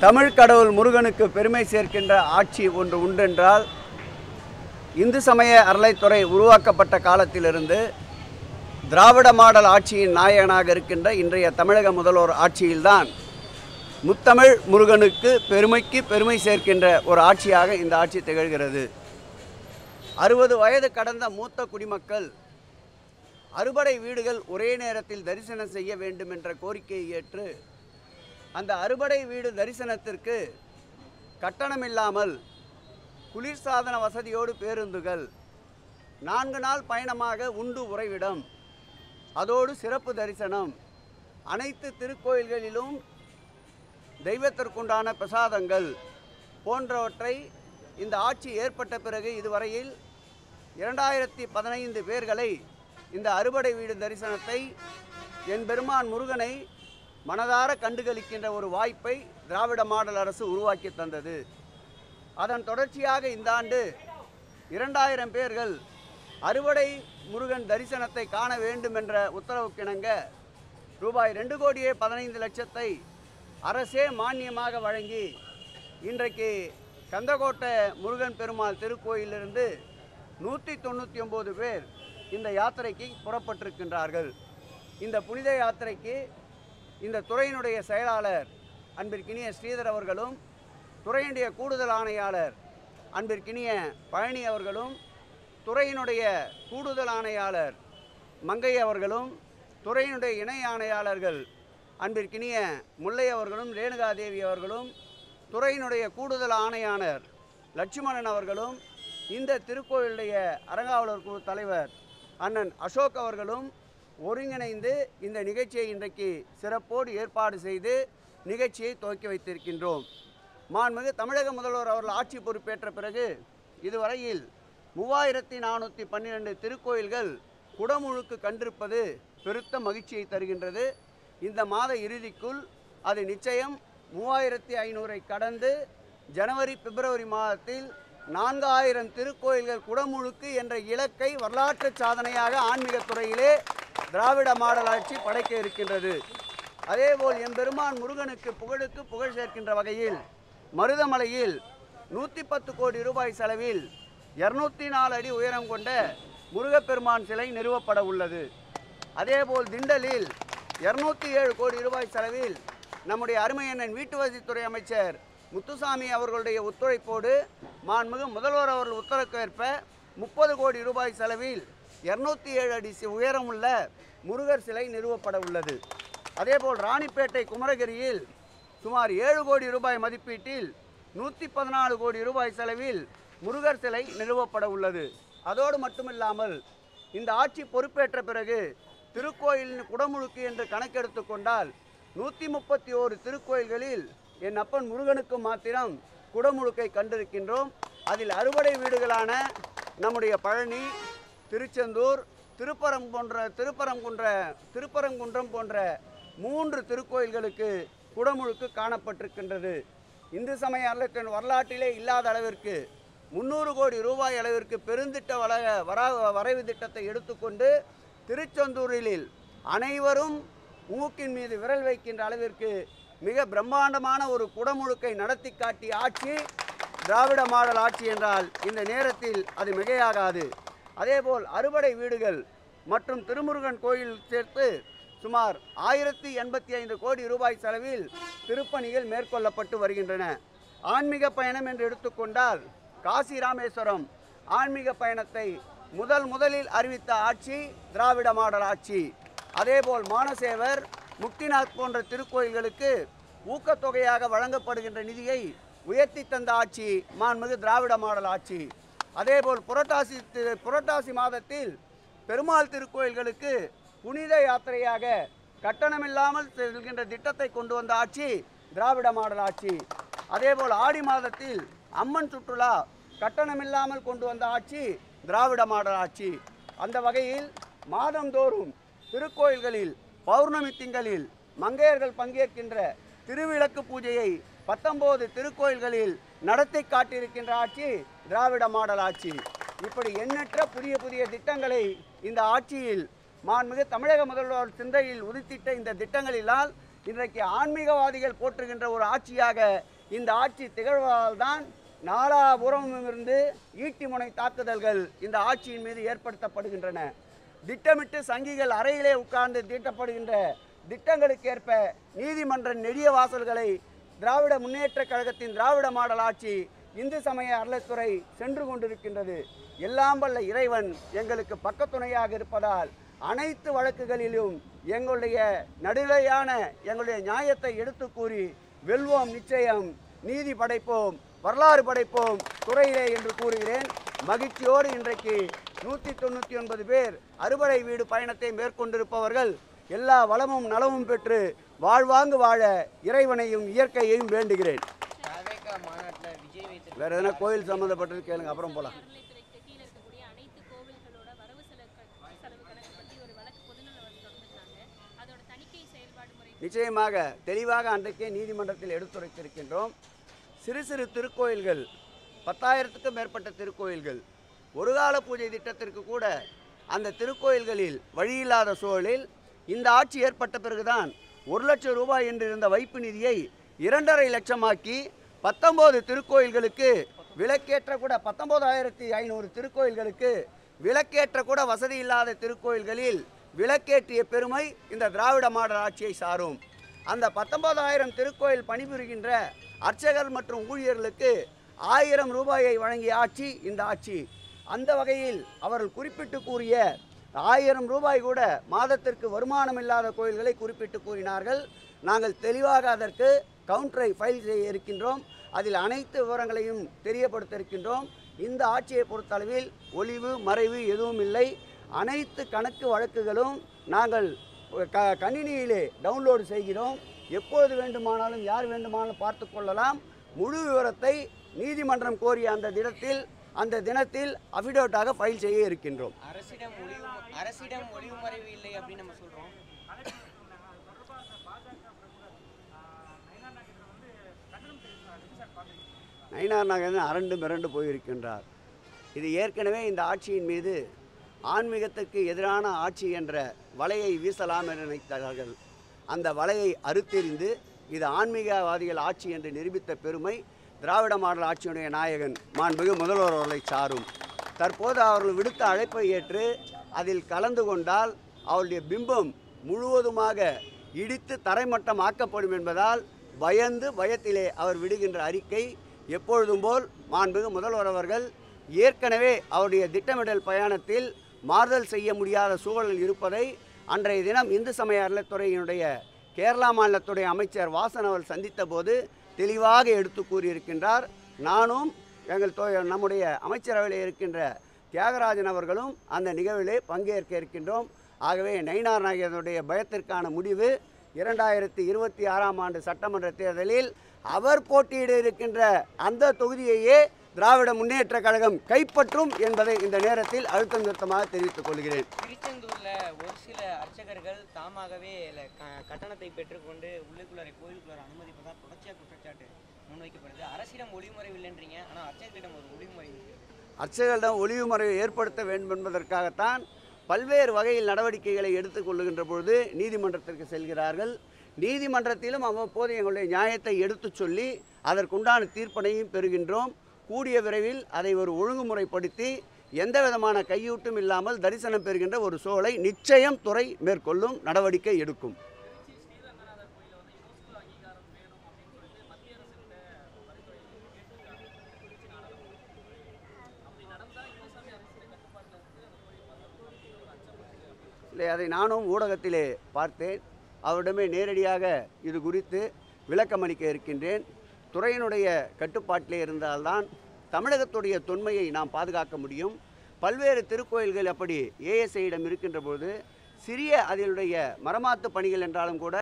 தமிழ் கடவுள் முருகனுக்கு பெருமை சேர்க்கின்ற ஆட்சி ஒன்று உண்டென்றால் இந்து சமய அறளைத்துறை உருவாக்கப்பட்ட காலத்திலிருந்து திராவிட மாடல் ஆட்சியின் நாயகனாக இருக்கின்ற இன்றைய தமிழக முதல்வர் ஆட்சியில்தான் முத்தமிழ் முருகனுக்கு பெருமை சேர்க்கின்ற ஒரு ஆட்சியாக இந்த ஆட்சி திகழ்கிறது. 60 வயது கடந்த மூத்த குடிமக்கள் அறுபடை வீடுகள் ஒரே நேரத்தில் தரிசனம் செய்ய வேண்டும் என்ற கோரிக்கையை ஏற்று அந்த அறுபடை வீடு தரிசனத்திற்கு கட்டணமில்லாமல் குளிர்சாதன வசதியோடு பேருந்துகள், 4 நாள் பயணமாக உண்டு உறைவிடம், அதோடு சிறப்பு தரிசனம், அனைத்து திருக்கோயில்களிலும் தெய்வத்திற்குண்டான பிரசாதங்கள் போன்றவற்றை இந்த ஆட்சி ஏற்பட்ட பிறகு இதுவரையில் 2015 பேர்களை இந்த அறுபடை வீடு தரிசனத்தை என் பெருமான் முருகனை மனதார கண்டுகளிக்கின்ற ஒரு வாய்ப்பை திராவிட மாடல் அரசு உருவாக்கி தந்தது. அதன் தொடர்ச்சியாக இந்த ஆண்டு 2000 பேர்கள் அறுபடை முருகன் தரிசனத்தை காண வேண்டும் என்ற உத்தரவுக்கிணங்க ரூபாய் 2,15,00,000 அரசே மானியமாக வழங்கி இன்றைக்கு கந்தக்கோட்டை முருகன் பெருமாள் திருக்கோயிலிருந்து 199 பேர் இந்த யாத்திரைக்கு புறப்பட்டிருக்கின்றார்கள். இந்த புனித யாத்திரைக்கு இந்த துறையினுடைய செயலாளர் அன்பிற்கினிய ஸ்ரீதர் அவர்களும், துறையினுடைய கூடுதல் ஆணையாளர் அன்பிற்கினிய பழனி அவர்களும், துறையினுடைய கூடுதல் ஆணையாளர் மங்கை அவர்களும், துறையினுடைய இணை ஆணையாளர்கள் அன்பிற்கினிய முல்லை அவர்களும், ரேணுகாதேவி அவர்களும், துறையினுடைய கூடுதல் ஆணையாளர் லட்சுமணன் அவர்களும், இந்த திருக்கோயிலுடைய அறங்காவலர் குழு தலைவர் அண்ணன் அசோக் அவர்களும் ஒருங்கிணைந்து இந்த நிகழ்ச்சியை இன்றைக்கு சிறப்போடு ஏற்பாடு செய்து நிகழ்ச்சியை துவக்கி வைத்திருக்கின்றோம். மாண்புமிகு தமிழக முதல்வர் அவர்கள் ஆட்சி பொறுப்பேற்ற பிறகு இதுவரையில் 3412 திருக்கோயில்கள் குடமுழுக்கு கண்டிருப்பது பெருத்த மகிழ்ச்சியை தருகின்றது. இந்த மாத இறுதிக்குள் அது நிச்சயம் 3500 கடந்து ஜனவரி பிப்ரவரி மாதத்தில் 4000 திருக்கோயில்கள் குடமுழுக்கு என்ற இலக்கை வரலாற்று சாதனையாக ஆன்மீகத்துறையிலே திராவிட மாடல் ஆட்சி படைக்க இருக்கின்றது. அதேபோல் எம்பெருமான் முருகனுக்கு புகழ் சேர்க்கின்ற வகையில் மருதமலையில் 110 கோடி ரூபாய் செலவில் 204 அடி உயரம் கொண்ட முருகப்பெருமான் சிலை நிறுவப்பட உள்ளது. அதேபோல் திண்டலில் 207 கோடி ரூபாய் செலவில் நம்முடைய அருமையண்ணன் வீட்டு வசதித்துறை அமைச்சர் முத்துசாமி அவர்களுடைய ஒத்துழைப்போடு மாண்புமிகு முதல்வர் அவர்கள் உத்தரவுக்கேற்ப 30 கோடி ரூபாய் செலவில் 207 அடி உயரமுள்ள முருகர் சிலை நிறுவப்பட உள்ளது. அதேபோல் ராணிப்பேட்டை குமரகிரியில் சுமார் 7 கோடி ரூபாய் மதிப்பீட்டில் 114 கோடி ரூபாய் செலவில் முருகர் சிலை நிறுவப்பட உள்ளது. அதோடு மட்டுமில்லாமல் இந்த ஆட்சி பொறுப்பேற்ற பிறகு திருக்கோயிலின் குடமுழுக்கு என்று கணக்கெடுத்து கொண்டால் 131 திருக்கோயில்களில் என் அப்பன் முருகனுக்கு மாத்திரம் குடமுழுக்கை கண்டிருக்கின்றோம். அதில் அறுபடை வீடுகளான நம்முடைய பழனி, திருச்செந்தூர், திருப்பரங்குன்றம் போன்ற 3 திருக்கோயில்களுக்கு குடமுழுக்கு காணப்பட்டிருக்கின்றது. இந்து சமய அறத்தின் வரலாற்றிலே இல்லாத அளவிற்கு 300 கோடி ரூபாய் அளவிற்கு பெருந்திட்ட வரைவு திட்டத்தை எடுத்துக்கொண்டு திருச்செந்தூரில் அனைவரும் மூக்கின் மீது விரல் வைக்கின்ற அளவிற்கு மிக பிரம்மாண்டமான ஒரு குடமுழுக்கை நடத்தி காட்டிய ஆட்சி திராவிட மாடல் ஆட்சி என்றால் இந்த நேரத்தில் அது மிகையாகாது. அதேபோல் அறுபடை வீடுகள் மற்றும் திருமுருகன் கோயில் சேர்த்து சுமார் 1085 கோடி ரூபாய் செலவில் திருப்பணிகள் மேற்கொள்ளப்பட்டு வருகின்றன. ஆன்மீக பயணம் என்று எடுத்துக்கொண்டால் காசி ராமேஸ்வரம் ஆன்மீக பயணத்தை முதலில் அறிவித்த ஆட்சி திராவிட மாடல் ஆட்சி. அதேபோல் மானசேவர், முக்திநாத் போன்ற திருக்கோயில்களுக்கு ஊக்கத்தொகையாக வழங்கப்படுகின்ற நிதியை உயர்த்தி தந்த ஆட்சி மாண்புமிகு திராவிட மாடல் ஆட்சி. அதேபோல் புரட்டாசி மாதத்தில் பெருமாள் திருக்கோயில்களுக்கு புனித யாத்திரையாக கட்டணமில்லாமல் செல்கின்ற திட்டத்தை கொண்டு வந்த ஆட்சி திராவிட மாடல் ஆட்சி. அதேபோல் ஆடி மாதத்தில் அம்மன் சுற்றுலா கட்டணமில்லாமல் கொண்டு வந்த ஆட்சி திராவிட மாடல் ஆட்சி. அந்த வகையில் மாதந்தோறும் திருக்கோயில்களில் பௌர்ணமி திங்களில் மங்கையர்கள் பங்கேற்கின்ற திருவிளக்கு பூஜையை 19 திருக்கோயில்களில் நடத்தி காட்டியிருக்கின்ற ஆட்சி திராவிட மாடல் ஆட்சி. இப்படி எண்ணற்ற புதிய திட்டங்களை இந்த ஆட்சியில் மாண்புமிகு தமிழக முதல்வர் சிந்தையில் உதித்திட்ட இந்த திட்டங்களினால் இன்றைக்கு ஆன்மீகவாதிகள் போற்றுகின்ற ஒரு ஆட்சியாக இந்த ஆட்சி திகழ்வதால் தான் நாலாபுறமிருந்து ஈட்டி முனை தாக்குதல்கள் இந்த ஆட்சியின் மீது ஏற்படுத்தப்படுகின்றன. திட்டமிட்டு சங்கிகள் அறையிலே உட்கார்ந்து தீட்டப்படுகின்ற திட்டங்களுக்கேற்ப நீதிமன்ற நெடிய வாசல்களை திராவிட முன்னேற்ற கழகத்தின் திராவிட மாடல் ஆட்சி இந்து சமய அறநிலைத்துறை சென்று கொண்டிருக்கின்றது. எல்லாம் வல்ல இறைவன் எங்களுக்கு பக்கத்துணையாக இருப்பதால் அனைத்து வழக்குகளிலும் எங்களுடைய நடுநிலையான எங்களுடைய நியாயத்தை எடுத்து கூறி வெல்வோம், நிச்சயம் நீதி படைப்போம், வரலாறு படைப்போம் துறையிலே என்று கூறுகிறேன். மகிழ்ச்சியோடு இன்றைக்கு 199 பேர் அறுபடை வீடு பயணத்தை மேற்கொண்டிருப்பவர்கள் எல்லா வளமும் நலமும் பெற்று வாழ்வாங்கு வாழ இறைவனையும் இயற்கையையும் வேண்டுகிறேன். வேற எதனா கோயில் சம்மந்தப்பட்டது கேளுங்க, அப்புறம் போகலாம். நிச்சயமாக தெளிவாக அன்றைக்கே நீதிமன்றத்தில் எடுத்துரைத்திருக்கின்றோம். சிறு சிறு திருக்கோயில்கள் 10,000க்கும் மேற்பட்ட திருக்கோயில்கள் ஒரு கால பூஜை திட்டத்திற்கு கூட அந்த திருக்கோயில்களில் வழியில்லாத சூழலில் இந்த ஆட்சி ஏற்பட்ட பிறகுதான் 1 லட்சம் ரூபாய் என்றிருந்த வைப்பு நிதியை 2.5 லட்சமாக்கி 19 திருக்கோயில்களுக்கு விளக்கேற்ற கூட 19,500 திருக்கோயில்களுக்கு விளக்கேற்ற கூட வசதி இல்லாத திருக்கோயில்களில் விளக்கேற்றிய பெருமை இந்த திராவிட மாடல் ஆட்சியை சாரும். அந்த 19,000 திருக்கோயில் பணிபுரிகின்ற அர்ச்சகர் மற்றும் ஊழியர்களுக்கு 1000 ரூபாயை வழங்கிய ஆட்சி இந்த ஆட்சி. அந்த வகையில் அவர்கள் குறிப்பிட்டு கூறிய 1000 ரூபாய் கூட மாதத்திற்கு வருமானம் இல்லாத கோயில்களை குறிப்பிட்டு கூறினார்கள். நாங்கள் தெளிவாக அதற்கு கவுண்டரை ஃபைல் செய்ய இருக்கின்றோம். அதில் அனைத்து விவரங்களையும் தெரியப்படுத்த இருக்கின்றோம். இந்த ஆட்சியை பொறுத்தளவில் ஒளிவு மறைவு எதுவும் இல்லை. அனைத்து கணக்கு வழக்குகளும் நாங்கள் கணினியிலே டவுன்லோடு செய்கிறோம். எப்பொழுது வேண்டுமானாலும் யார் வேண்டுமானாலும் பார்த்து கொள்ளலாம். முழு விவரத்தை நீதிமன்றம் கோரிய அந்த தினத்தில் அஃபிடவிட்டாக ஃபைல் செய்ய இருக்கின்றோம். அரசிடம் ஒளிவு மறைவு இல்லை அப்படின்னு நம்ம சொல்றோம். நயினார் நாகேந்திரன் அரண்டு மிரண்டு போயிருக்கின்றார். இது ஏற்கனவே இந்த ஆட்சியின் மீது ஆன்மீகத்திற்கு எதிரான ஆட்சி என்ற வலையை வீசலாம் என நினைத்தார்கள். அந்த வலையை அறுத்தெறிந்து இது ஆன்மீகவாதிகள் ஆட்சி என்று நிரூபித்த பெருமை திராவிட மாடல் ஆட்சியுடைய நாயகன் மாண்புமிகு முதல்வர் அவர்களை சாரும். தற்போது அவர்கள் விடுத்த அழைப்பை ஏற்று அதில் கலந்து கொண்டால் அவருடைய பிம்பம் முழுவதுமாக இடித்து தரைமட்டம் ஆக்கப்படும் என்பதால் பயத்திலே அவர் விடுகின்ற அறிக்கை எப்பொழுதும் போல் மாண்புமிகு முதல்வர் அவர்கள் ஏற்கனவே அவருடைய திட்டமிடல் பயணத்தில் மாறுதல் செய்ய முடியாத சூழலில் இருப்பதை அன்றைய தினம் இந்து சமய அறநிலைத்துறையினுடைய கேரளா மாநிலத்துடைய அமைச்சர் வாசன் அவர்கள் சந்தித்த போது தெளிவாக எடுத்து கூறியிருக்கின்றார். நானும் நம்முடைய அமைச்சரவையில் இருக்கின்ற தியாகராஜன் அவர்களும் அந்த நிகழ்விலே பங்கேற்க இருக்கின்றோம். ஆகவே நயினார் நாகேந்திரனுடைய பயத்திற்கான முடிவு 2026ஆம் ஆண்டு சட்டமன்ற தேர்தலில் அவர் போட்டியிட இருக்கின்ற அந்த தொகுதியையே திராவிட முன்னேற்ற கழகம் கைப்பற்றும் என்பதை இந்த நேரத்தில் அழுத்தம் திருத்தமாக தெரிவித்துக் கொள்கிறேன். திருச்செந்தூர்ல ஒரு சில அர்ச்சகர்கள் தாமாகவே கட்டணத்தை பெற்றுக்கொண்டு உள்ளுக்குள்ளார கோயிலுக்குள்ளார அனுமதிப்பதால் தொடர்ச்சியாக குற்றச்சாட்டு முன்வைக்கப்படுது. அரசிடம் ஒளிமுறைவு இல்லைன்றீங்க, ஆனால் அர்ச்சகர்களிடம் ஒரு ஒளிமுறை அர்ச்சகர்களிடம் ஒளிவுமுறையை ஏற்படுத்த வேண்டும் என்பதற்காகத்தான் பல்வேறு வகையில் நடவடிக்கைகளை எடுத்துக்கொள்ளுகின்ற பொழுது நீதிமன்றத்திற்கு செல்கிறார்கள். நீதிமன்றத்திலும் அவ்வப்போது எங்களுடைய நியாயத்தை எடுத்து சொல்லி அதற்குண்டான தீர்ப்பனையும் பெறுகின்றோம். கூடிய விரைவில் அதை ஒரு ஒழுங்குமுறைப்படுத்தி எந்த விதமான கையூட்டும் இல்லாமல் தரிசனம் பெறுகின்ற ஒரு சூழலை நிச்சயம் துறை மேற்கொள்ளும், நடவடிக்கை எடுக்கும். இல்லை, அதை நானும் ஊடகத்திலே பார்த்தேன். அவரிடமே நேரடியாக இது குறித்து விளக்கமளிக்க இருக்கின்றேன். துறையினுடைய கட்டுப்பாட்டிலே இருந்தால்தான் தமிழகத்துடைய தொன்மையை நாம் பாதுகாக்க முடியும். பல்வேறு திருக்கோயில்கள் அப்படி ஏஎஸ்ஐயிடம் இருக்கின்ற பொழுது சிறிய அதனுடைய மரமாத்து பணிகள் என்றாலும் கூட